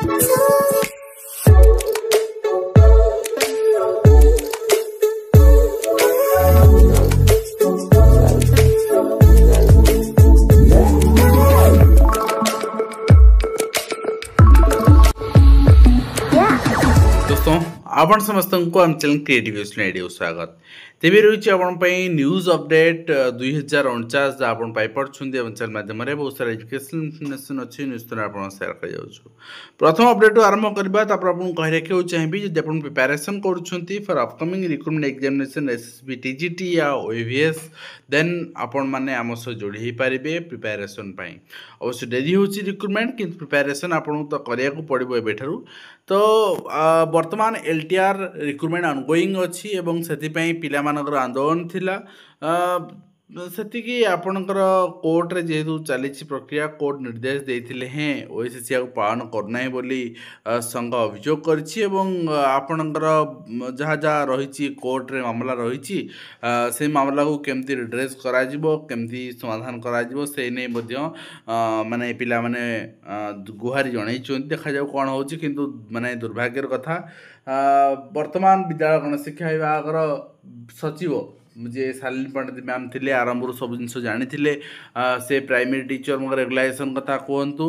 दोस्तों आपण समस्त को आम चैनल क्रिएटिव आइडिया स्वागत तेबे रही आपण न्यूज अपडेट 2049 आपण पाइपरछुंदी एवं चैनल माध्यम रे बहुत सारा एजुकेशनल इन्फॉर्मेशन अछि न्यूज तो आपण शेयर कर जाउछु। प्रथम अपडेट आरंभ करबा तापर आपण कहि रखियो चाहिबी जे आपण प्रिपरेशन करूछंती for upcoming recruitment examination SSB TGT या ओएवीएस देन आपण माने आम सह जोड़ी ही पारिबे प्रिपरेशन पई। अवश्य डेरी होची रिक्रूटमेंट किंतु प्रिपरेशन आपण तो करिया को पड़िबो एबेठारु। तो वर्तमान एलटीआर रिक्रूटमेंट ऑनगोइंग अच्छी एवं सेति पई पिला मानकर आंदोलन थिला सेतिकी आपणकर कोर्ट रे जेहेतु चली प्रक्रिया कोर्ट निर्देश देथिले हैं ओएसएससी को पालन करना है बोली संघ अभियोग करछि एवं आपणकर जहाँ जहाँ रही कोर्ट रे मामला रही से मामला को केमती रिड्रेस करा जिवो केमती समाधान करा जिवो से नै मध्य माने पिला माने गुहारी जणै चोंती देखा जाऊ कोन होछि किंतु माने दुर्भाग्यर कथा वर्तमान विद्यालय गणशिक्षा विभाग सचिव जे शालिनी पंडित मैम थे आरंभ सब जिन जानी से प्राइमरी टीचर रेगुलाइजेशन कथा कहतु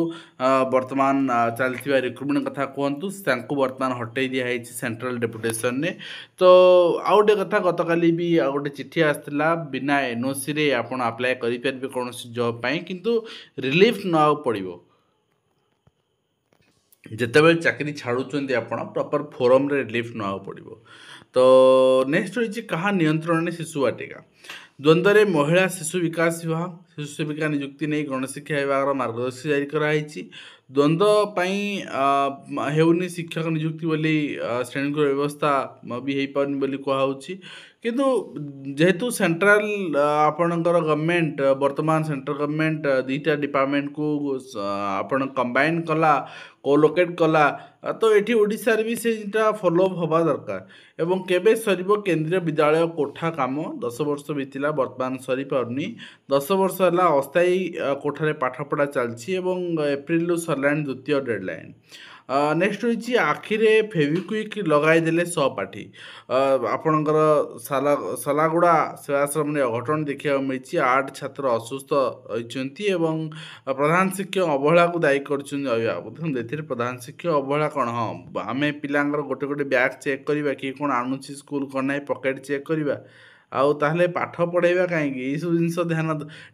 वर्तमान चलती रिक्रूटमेंट कथा कहतु वर्तमान हटई दिखाई सेंट्रल डेपुटेशन ने। तो आउ गोटे कथा गतकाली भी आउ गोटे चिठी आसला बिना एनओसी रे आपण अप्लाई करें कौन जॉब पाई किंतु रिलीफ ना पड़ो जितेबाला चाकरी छाड़ुंट आपण प्रॉपर फोरम रे रिलीफ ना पड़ो। तो नेक्स्ट रही कहा नियंत्रण में शिशु वाटिका द्वंद्व रे महिला शिशु विकास विभाग शिशु सेविका नियुक्ति नहीं गणशिक्षा विभाग मार्गदर्शन जारी कराई द्वंद्व हेउनी शिक्षक नियुक्ति बोली श्रेणी व्यवस्था भी हो पारनी बोली कहुच्छी किंतु जेहेतु सेंट्रल आपणकर गवर्नमेंट वर्तमान सेंट्रल गवर्नमेंट दुईटा डिपार्टमेंट को आपण कंबाइन कला कोलोकेट कला तो ये ओडिशा भी सेटा फॉलोअप हवा दरकार एवं केबे सरीबो केंद्रीय विद्यालय कोठा काम 10 वर्ष बीतला वर्तमान सरी पारनी 10 वर्ष है अस्थायी कोठारे पाठपढ़ा चलती एप्रिल सरलाणी द्वितीय डेडलाइन। नेक्स्ट रही आखिरे फेविक्विक लगाईदे सहपाठी आपणकर सालागुड़ा सेवाश्रम अघटन देखा मिली 8 छात्र असुस्थ होती प्रधान शिक्षक अवहेला को दायी कर प्रधान शिक्षक अवहेला कौन हाँ आम पिला गोटे गोटे बैग चेक करवा कि कौन आणुची स्कूल कौन ना पकेट चेक करवा आउ ताहले पाठ पढ़ाइबा कहीं सब जिन ध्यान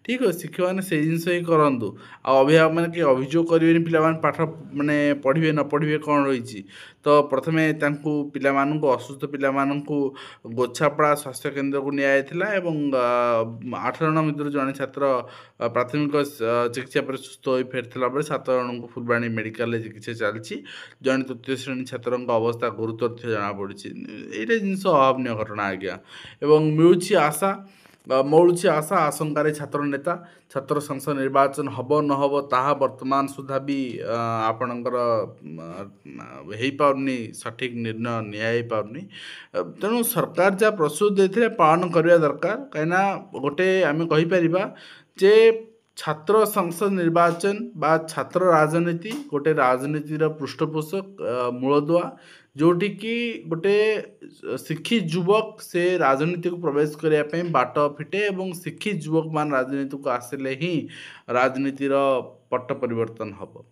ठीक है शिक्षक मैंने से जिन ही करूँ अभिभावक मैंने कि अभियोग करेंगे पिला पाठ माने पढ़े न पढ़े कौन रही। तो प्रथमे पिला असुस्थ पिला गोछापड़ा स्वास्थ्य केन्द्र को नियायला 8 जन भर जड़े छात्र प्राथमिक चिकित्सा पर सुस्थ हो फेरला बेले 7 जन को फुलबाणी मेडिकल चिकित्सा चलती जड़े तृतीय श्रेणी छात्र अवस्था गुरुतर जमापड़ी ये जिन अभावन घटना आज्ञा एवं मिलूची आशा मौलुची आशा आशंकार छात्र नेता छात्र संसद निर्वाचन हम न हम ताहा वर्तमान सुधा भी आपणकर हो पारनी सठिक निर्णय नियाई पारनी तेणु सरकार जहाँ प्रस्तुत देते पालन करने दरकार कहीं गोटे आम कहीपर जे छात्र संसद निर्वाचन बा छात्र राजनीति गोटे राजनीतिर पृष्ठपोषक मूलदुआ जोटी की गोटे शिक्षित युवक से राजनीति को प्रवेश करने बाट फिटे और शिक्षित युवक मान राजनीति को आसिले ही राजनीतिर पट्ट परिवर्तन हम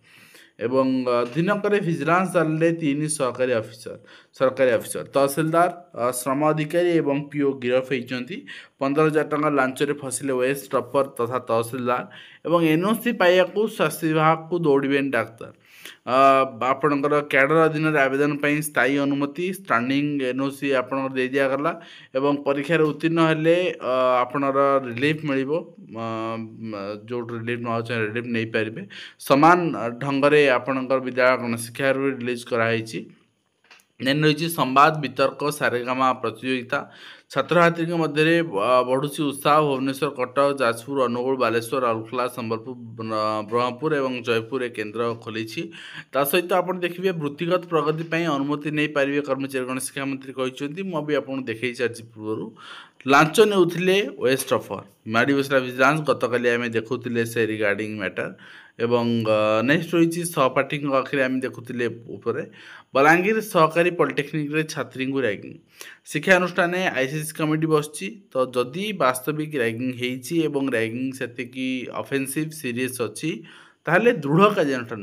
एवं दिनक भिजिलांस जाल 3 सरकारी ऑफिसर तहसीलदार श्रम अधिकारी एवं पीओ गिरफ होती 15,000 टंका लांचरे फसिले वेस्ट टॉपर तथा तहसीलदार एवं एनओसी पाइया स्वास्थ्य विभाग को दौड़े डाक्तर आपणकर कैडर अधीन आवेदन पर स्थायी अनुमति स्टैंडिंग एनओसी आपन दे दिगला एवं परीक्षार उत्तीर्ण हेले आपणर रिलीफ मिल जो रिलीफ न रिलीफ नहीं पारे सामान ढंगरे आपणकर विद्यालय गणशिक्षा रिलीज कराई। देन रही संवाद वितर्क सारेगामा प्रतियोगिता छात्र छात्री के मध्य बढ़ुची उत्साह भुवनेश्वर कटक जाजपुर अनुगुल बालेश्वर राउरकेला संबलपुर ब्रह्मपुर एवं जयपुर केन्द्र खोली सहित आप देखिए वृत्तिगत प्रगति पर अनुमति नहीं पारे कर्मचारी गणशिक्षा मंत्री कहते मुझे आपको देखी सारी पूर्व लांच नेउथिले वेस्ट ऑफर माड़ी बसला विजिलेंस गतकाली आम देखुले से रिगार्डिंग मैटर ଏବଂ ନେକ୍ସଟ ରହିଛି ସହପାଠୀ ଆଖିରେ ଆମେ ଦେଖୁଥିଲେ ଉପରେ ବଲାଙ୍ଗୀର ସହକାରୀ ପଲିଟେକ୍ନିକରେ ଛାତ୍ରୀଙ୍କୁ ର୍ୟାଗିଂ ଶିକ୍ଷାନୁଷ୍ଠାନରେ ଆଇସିସି କମିଟି ବସିଛି ତ ଯଦି ବାସ୍ତବିକ ର୍ୟାଗିଂ ହେଇଛି ଏବଂ ର୍ୟାଗିଂ ସେତିକି ଅଫେନ୍ସିଭ ସିରିୟସ୍ ଅଛି ତାହେଲେ ଦୃଢ଼ କାର୍ଯ୍ୟାନୁଷ୍ଠାନ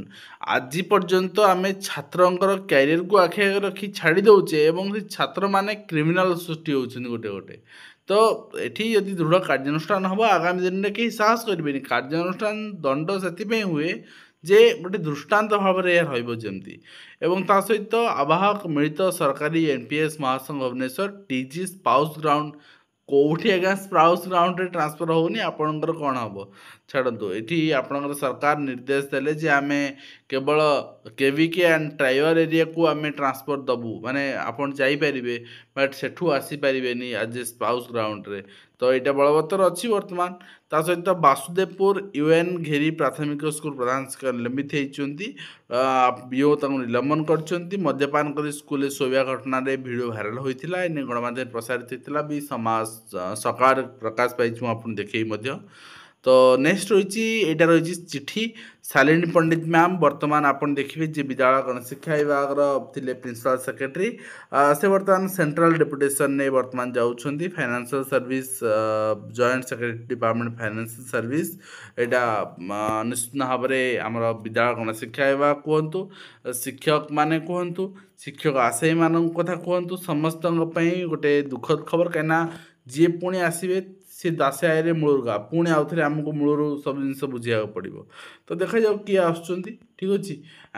ଆଜି ପର୍ଯ୍ୟନ୍ତ ଆମେ ଛାତ୍ରଙ୍କର କ୍ୟାରିୟରକୁ ଆଖି ଆଗରେ ରଖି ଛାଡ଼ି ଦେଉଛେ ଏବଂ ସେ ଛାତ୍ରମାନେ କ୍ରିମିନାଲ ସୃଷ୍ଟି ହେଉଛନ୍ତି ଗୋଟେ ଗୋଟେ ତ ଏଠି ଯଦି ଦୃଢ଼ କାର୍ଯ୍ୟାନୁଷ୍ଠାନ ହେବ ଆଗାମୀ ଦିନରେ କେହି ସାହସ କରିବେନି କାର୍ଯ୍ୟାନୁଷ୍ଠାନ ଦଣ୍ଡ ସେଥିପାଇଁ ହୁଏ ଯେ ଗୋଟେ ଦୃଷ୍ଟାନ୍ତ ଭାବରେ ଏହା ରହିବ ଯେମିତି ଏବଂ ତା ସହିତ ଆବାହକ ମିଳିତ ସରକାରୀ ଏନପିଏସ୍ ମହାସଂଘ ଭୁବନେଶ୍ୱର ଟିଜି ସ୍ପାଉସ୍ ଗ୍ରାଉଣ୍ଡ କେଉଁଠି ଆଜ୍ଞା ସ୍ପାଉସ୍ ଗ୍ରାଉଣ୍ଡରେ ଟ୍ରାନ୍ସଫର ହେଉନି ଆପଣଙ୍କର କ'ଣ ହେବ ଛାଡ଼ନ୍ତୁ ଏଠି ଆପଣଙ୍କର ସରକାର ନିର୍ଦ୍ଦେଶ ଦେଲେ ଯେ ଆମେ କେବଳ କେଭିକେ ଆଣ୍ଡ ଟ୍ରାଇବାଲ ଏରିଆକୁ ଆମେ ଟ୍ରାନ୍ସଫର ଦେବୁ ମାନେ ଆପଣ ଯାଇପାରିବେ ବଟ୍ ସେଠୁ ଆସିପାରିବେନି ଆଜ୍ ଏ ସ୍ପାଉସ୍ ଗ୍ରାଉଣ୍ଡରେ ତ ଏଇଟା ବଳବତ୍ତର ଅଛି ବର୍ତ୍ତମାନ ତା ସହିତ ବାସୁଦେବପୁର ୟୁଏନ୍ ଘେରି ପ୍ରାଥମିକ ସ୍କୁଲ ପ୍ରଧାନ ଶିକ୍ଷକ ନିଲମ୍ବିତ ହେଇଛନ୍ତି ବିଓ ତାଙ୍କୁ ନିଲମ୍ବନ କରିଛନ୍ତି ମଦ୍ୟପାନ କରି ସ୍କୁଲରେ ଶୋଇବା ଘଟଣାରେ ଭିଡ଼ିଓ ଭାଇରାଲ ହୋଇଥିଲା ଏନେ ଗଣମାଧ୍ୟମରେ ପ୍ରସାରିତ ହୋଇଥିଲା ବି ସମାଜ ସକାଳ ପ୍ରକାଶ ପାଇଛି ମୁଁ ଆପଣଙ୍କୁ ଦେଖେଇ ମଧ୍ୟ ତ ନେକ୍ସଟ ରହିଛି ଏଇଟା ରହିଛି ଚିଠି ଶାଲିନୀ ପଣ୍ଡିତ ମ୍ୟାମ୍ ବର୍ତ୍ତମାନ ଆପଣ ଦେଖିବେ ଯେ ବିଦ୍ୟାଳୟ ଗଣଶିକ୍ଷା ବିଭାଗର ଥିଲେ ପ୍ରିନ୍ସିପାଲ ସେକ୍ରେଟାରୀ ସେ ବର୍ତ୍ତମାନ ସେଣ୍ଟ୍ରାଲ ଡେପୁଟେସନରେ ବର୍ତ୍ତମାନ ଯାଉଛନ୍ତି financial service joint secretary department financial service ଏଇଟା ନିଶ୍ଚିତ ଭାବରେ ଆମର ବିଦ୍ୟାଳୟ ଗଣଶିକ୍ଷା ବିଭାଗ କୁହନ୍ତୁ ଶିକ୍ଷକମାନେ କୁହନ୍ତୁ ଶିକ୍ଷକ ଆଶାୟୀମାନଙ୍କ କଥା କୁହନ୍ତୁ ସମସ୍ତଙ୍କ ପାଇଁ ଗୋଟେ ଦୁଃଖଦ ଖବର କାହିଁକିନା ଯିଏ ପୁଣି ଆସିବେ ସେ ଦାସେ ଆଇରେ ମୂଳରୁ ଗା ପୁଣି ଆଉଥରେ ଆମକୁ ମୂଳରୁ ସବୁ ଜିନିଷ ବୁଝିବାକୁ ପଡ଼ିବ ତ ଦେଖାଯାଉ କିଏ ଆସୁଛନ୍ତି ଠିକ୍ ଅଛି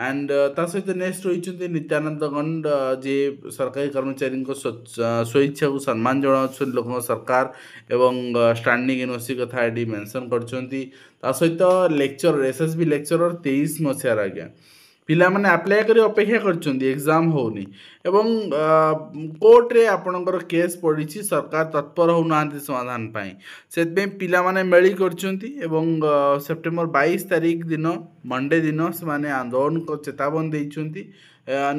ଆଣ୍ଡ ତା ସହିତ ନେକ୍ସଟ ରହିଛନ୍ତି ନିତ୍ୟାନନ୍ଦ ଗଣ୍ଡ ଯିଏ ସରକାରୀ କର୍ମଚାରୀଙ୍କ ସ୍ୱଇଚ୍ଛାକୁ ସମ୍ମାନ ଜଣାଉଛନ୍ତି ଲୋକଙ୍କ ସରକାର ଏବଂ ଷ୍ଟାଣ୍ଡିଂ ୟୁନିଭର୍ସିଟି କଥା ଏଠି ମେନସନ୍ କରିଛନ୍ତି ତା ସହିତ ଲେକ୍ଚର ଏସ୍ଏସ୍ବି ଲେକ୍ଚରର 23 ମସିହାର ଆଜ୍ଞା ପିଲାମାନେ ଆପ୍ଲାଏ କରି ଅପେକ୍ଷା କରିଛନ୍ତି ଏକ୍ଜାମ୍ ହେଉନି ଏବଂ କୋର୍ଟରେ ଆପଣଙ୍କର କେସ୍ ପଡ଼ିଛି ସରକାର ତତ୍ପର ହେଉନାହାନ୍ତି ସମାଧାନ ପାଇଁ ସେଥିପାଇଁ ପିଲାମାନେ ମେଳି କରିଛନ୍ତି ଏବଂ ସେପ୍ଟେମ୍ବର 22 ତାରିଖ ଦିନ ମଣ୍ଡେ ଦିନ ସେମାନେ ଆନ୍ଦୋଳନ ଚେତାବନୀ ଦେଇଛନ୍ତି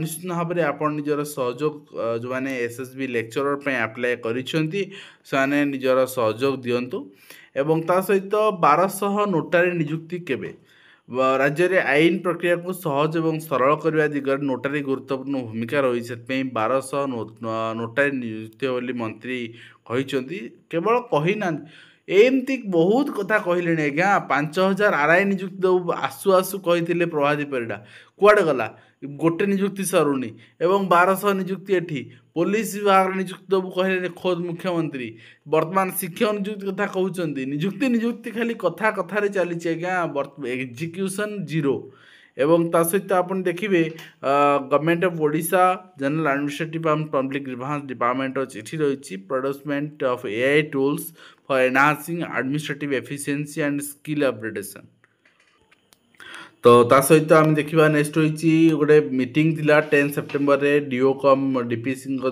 ନିଶ୍ଚିତ ଭାବରେ ଆପଣ ନିଜର ସହଯୋଗ ଯେଉଁମାନେ ଏସ୍ଏସ୍ବି ଲେକ୍ଚରର ପାଇଁ ଆପ୍ଲାଏ କରିଛନ୍ତି ସେମାନେ ନିଜର ସହଯୋଗ ଦିଅନ୍ତୁ ଏବଂ ତା ସହିତ 1200 ନୋଟାରୀ ନିଯୁକ୍ତି କେବେ ରାଜ୍ୟରେ ଆଇନ ପ୍ରକ୍ରିୟାକୁ ସହଜ ଏବଂ ସରଳ କରିବା ଦିଗରେ ନୋଟାରୀ ଗୁରୁତ୍ୱପୂର୍ଣ୍ଣ ଭୂମିକା ରହିଛି ସେଥିପାଇଁ 1200 ନୋଟାରୀ ନିଯୁକ୍ତି ବୋଲି ମନ୍ତ୍ରୀ କହିଛନ୍ତି କେବଳ କହିନାହାନ୍ତି ଏମିତି ବହୁତ କଥା କହିଲେଣି ଆଜ୍ଞା 5000 ଆର୍ଆଇ ନିଯୁକ୍ତି ଦେବୁ ଆସୁ ଆସୁ କହିଥିଲେ ପ୍ରଭାତୀ ପରିଡ଼ା କୁଆଡ଼େ ଗଲା ଗୋଟେ ନିଯୁକ୍ତି ସରୁନି ଏବଂ 1200 ନିଯୁକ୍ତି ଏଠି ପୋଲିସ ବିଭାଗରେ ନିଯୁକ୍ତି ଦେବୁ କହିଲେ ଖୋଦ୍ ମୁଖ୍ୟମନ୍ତ୍ରୀ ବର୍ତ୍ତମାନ ଶିକ୍ଷକ ନିଯୁକ୍ତି କଥା କହୁଛନ୍ତି ନିଯୁକ୍ତି ନିଯୁକ୍ତି ଖାଲି କଥା କଥାରେ ଚାଲିଛି ଆଜ୍ଞା ଏକ୍ଜିକ୍ୟୁସନ୍ ଜିରୋ ଏବଂ ତା ସହିତ ଆପଣ ଦେଖିବେ government of Odisha general administrative and public grievance ଡିପାର୍ଟମେଣ୍ଟର ଚିଠି ରହିଛି procurement of AI tools for enhancing administrative efficiency and skill upgradation ତ ତା ସହିତ ଆମେ ଦେଖିବା ନେକ୍ସଟ ରହିଛି ଗୋଟେ ମିଟିଂ ଥିଲା 10 ସେପ୍ଟେମ୍ବରରେ ଡିଓ କମ୍ ଡିପିସିଙ୍କ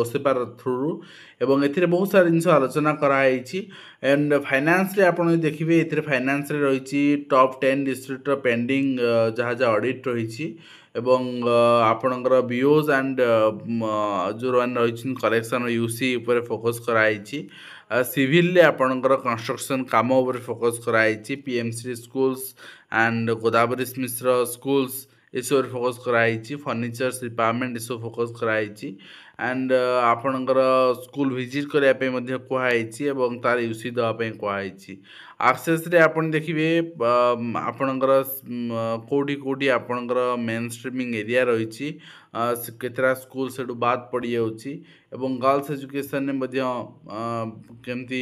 ଓସେପାର ଥ୍ରୁରୁ ଏବଂ ଏଥିରେ ବହୁତ ସାରା ଜିନିଷ ଆଲୋଚନା କରାହେଇଛି ଆଣ୍ଡ ଫାଇନାନ୍ସରେ ଆପଣ ଯଦି ଦେଖିବେ ଏଥିରେ ଫାଇନାନ୍ସରେ ରହିଛି ଟପ୍ 10 ଡିଷ୍ଟ୍ରିକ୍ଟର ପେଣ୍ଡିଂ ଯାହା ଯାହା ଅଡ଼ିଟ୍ ରହିଛି ଏବଂ ଆପଣଙ୍କର ବିଓଜ୍ ଆଣ୍ଡ ଯେଉଁମାନେ ରହିଛନ୍ତି କଲେକ୍ସନ୍ ୟୁସି ଉପରେ ଫୋକସ୍ କରାହେଇଛି ସିଭିଲରେ ଆପଣଙ୍କର କନଷ୍ଟ୍ରକ୍ସନ୍ କାମ ଉପରେ ଫୋକସ୍ କରାହେଇଛି PMC schools and Godavari Mishra schools ଏସବୁରେ ଫୋକସ୍ କରାହେଇଛି ଫର୍ଣ୍ଣିଚର୍ସ ଡିପାର୍ଟମେଣ୍ଟ ଏସବୁ ଫୋକସ୍ କରାହେଇଛି ଆଣ୍ଡ ଆପଣଙ୍କର ସ୍କୁଲ ଭିଜିଟ୍ କରିବା ପାଇଁ ମଧ୍ୟ କୁହାହେଇଛି ଏବଂ ତାର ୟୁସି ଦେବା ପାଇଁ କୁହାହେଇଛି ଆକ୍ସେସରେ ଆପଣ ଦେଖିବେ ଆପଣଙ୍କର କେଉଁଠି କେଉଁଠି ଆପଣଙ୍କର ମେନ୍ ଷ୍ଟ୍ରିମିଂ ଏରିଆ ରହିଛି କେତେଟା ସ୍କୁଲ ସେଠୁ ବାଦ ପଡ଼ିଯାଉଛି ଏବଂ ଗର୍ଲସ ଏଜୁକେସନରେ ମଧ୍ୟ କେମିତି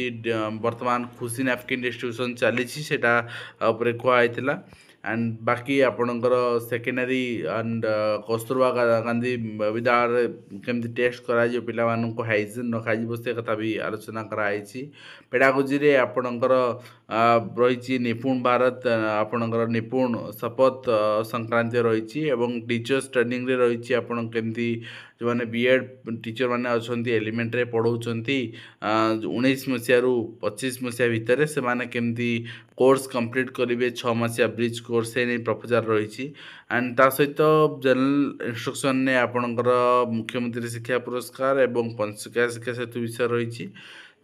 ବର୍ତ୍ତମାନ ଖୁସି ନାପକିନ୍ ଡିଷ୍ଟ୍ରିବ୍ୟୁସନ୍ ଚାଲିଛି ସେଇଟା ଉପରେ କୁହାହେଇଥିଲା ଆଣ୍ଡ ବାକି ଆପଣଙ୍କର ସେକେଣ୍ଡାରୀ ଆଣ୍ଡ କସ୍ତୁରବା ଗାନ୍ଧୀ ବିଦ୍ୟାଳୟରେ କେମିତି ଟେଷ୍ଟ କରାଯିବ ପିଲାମାନଙ୍କୁ ହାଇଜିନ୍ ରଖାଯିବ ସେ କଥା ବି ଆଲୋଚନା କରାହେଇଛି ପେଡ଼ାଗୋଜିରେ ଆପଣଙ୍କର ରହିଛି ନିପୁଣ ଭାରତ ଆପଣଙ୍କର ନିପୁଣ ଶପଥ ସଂକ୍ରାନ୍ତୀୟ ରହିଛି ଏବଂ ଟିଚର୍ସ ଟ୍ରେନିଂରେ ରହିଛି ଆପଣ କେମିତି ଯେଉଁମାନେ ବିଏଡ଼୍ ଟିଚରମାନେ ଅଛନ୍ତି ଏଲିମେଣ୍ଟରେ ପଢ଼ଉଛନ୍ତି 19 ମସିହାରୁ 25 ମସିହା ଭିତରେ ସେମାନେ କେମିତି କୋର୍ସ କମ୍ପ୍ଲିଟ୍ କରିବେ 6 ମାସିଆ ବ୍ରିଜ୍ କୋର୍ସ ସେ ନେଇ ପ୍ରପୋଜାଲ୍ ରହିଛି ଆଣ୍ଡ ତା ସହିତ ଜେନେରାଲ ଇନଷ୍ଟ୍ରକ୍ସନରେ ଆପଣଙ୍କର ମୁଖ୍ୟମନ୍ତ୍ରୀ ଶିକ୍ଷା ପୁରସ୍କାର ଏବଂ ପଞ୍ଚଶିକ୍ଷା ଶିକ୍ଷା ସେତୁ ବିଷୟ ରହିଛି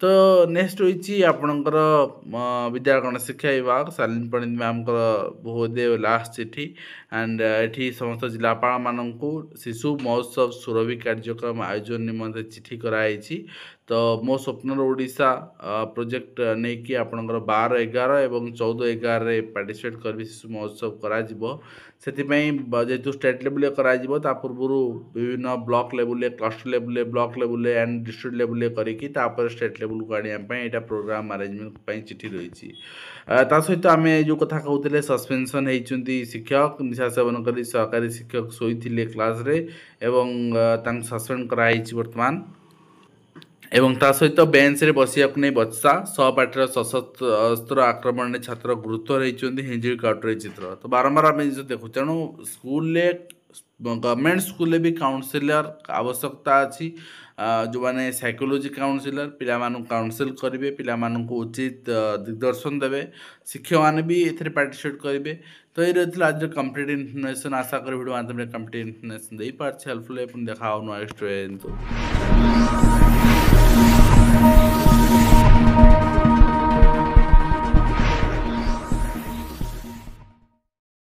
तो नेक्स्ट होइछि आपणकर विद्यालय गणशिक्षा शिक्षा विभाग शालिनी पंडित मैम महोदय लास्ट चिठी एंड एठी समस्त जिलापाल माननकु शिशु महोत्सव सुरभि कार्यक्रम आयोजन निमंत्रण चिठी कराइछि। तो मो स्वप्नर ओडिशा प्रोजेक्ट नेकी आपणकर 12 11 एवं 14 11 रे पार्टिसिपेट करबि शिशु महोत्सव करा जिवो। ସେଥିପାଇଁ ଯେହେତୁ ଷ୍ଟେଟ୍ ଲେବୁଲ୍ରେ କରାଯିବ ତା ପୂର୍ବରୁ ବିଭିନ୍ନ ବ୍ଲକ୍ ଲେବୁଲ୍ରେ କ୍ଲଷ୍ଟର ଲେବୁଲ୍ରେ ବ୍ଲକ୍ ଲେବୁଲ୍ରେ ଆଣ୍ଡ ଡିଷ୍ଟ୍ରିକ୍ଟ ଲେବୁଲ୍ରେ କରିକି ତାପରେ ଷ୍ଟେଟ୍ ଲେବୁଲ୍କୁ ଆଣିବା ପାଇଁ ଏଇଟା ପ୍ରୋଗ୍ରାମ୍ ଆରେଞ୍ଜମେଣ୍ଟ ପାଇଁ ଚିଠି ରହିଛି। ତା ସହିତ ଆମେ ଯେଉଁ କଥା କହୁଥିଲେ ସସ୍ପେନ୍ସନ୍ ହେଇଛନ୍ତି ଶିକ୍ଷକ ନିଶା ସେବନ କରି ସହକାରୀ ଶିକ୍ଷକ ଶୋଇଥିଲେ କ୍ଲାସ୍ରେ ଏବଂ ତାଙ୍କୁ ସସ୍ପେଣ୍ଡ କରାହେଇଛି ବର୍ତ୍ତମାନ। ଏବଂ ତା ସହିତ ବେଞ୍ଚରେ ବସିବାକୁ ନେଇ ବଚସା ସହପାଠୀର ସଶସ୍ତ୍ର ଆକ୍ରମଣରେ ଛାତ୍ର ଗୁରୁତର ହେଇଛନ୍ତି ହିଞ୍ଜିଳି କାଟରେ ଚିତ୍ର। ତ ବାରମ୍ବାର ଆମେ ଜିନିଷ ଦେଖୁ ତେଣୁ ସ୍କୁଲରେ ଗଭର୍ଣ୍ଣମେଣ୍ଟ ସ୍କୁଲରେ ବି କାଉନସିଲର ଆବଶ୍ୟକତା ଅଛି। ଯେଉଁମାନେ ସାଇକୋଲୋଜି କାଉନସିଲର ପିଲାମାନଙ୍କୁ କାଉନସିଲ୍ କରିବେ ପିଲାମାନଙ୍କୁ ଉଚିତ ଦିଗଦର୍ଶନ ଦେବେ ଶିକ୍ଷକମାନେ ବି ଏଥିରେ ପାର୍ଟିସିପେଟ୍ କରିବେ। ତ ଏଇ ରହିଥିଲା ଆଜିର କମ୍ପ୍ଲିଟ୍ ଇନଫର୍ମେସନ୍ ଆଶା କରି ଭିଡ଼ିଓ ମାଧ୍ୟମରେ କମ୍ପ୍ଲିଟ୍ ଇନଫର୍ମେସନ୍ ଦେଇପାରିଛି ହେଲ୍ପଫୁଲ୍। ପୁଣି ଦେଖା ହଉ ନୂଆ ଷ୍ଟୋରୀ।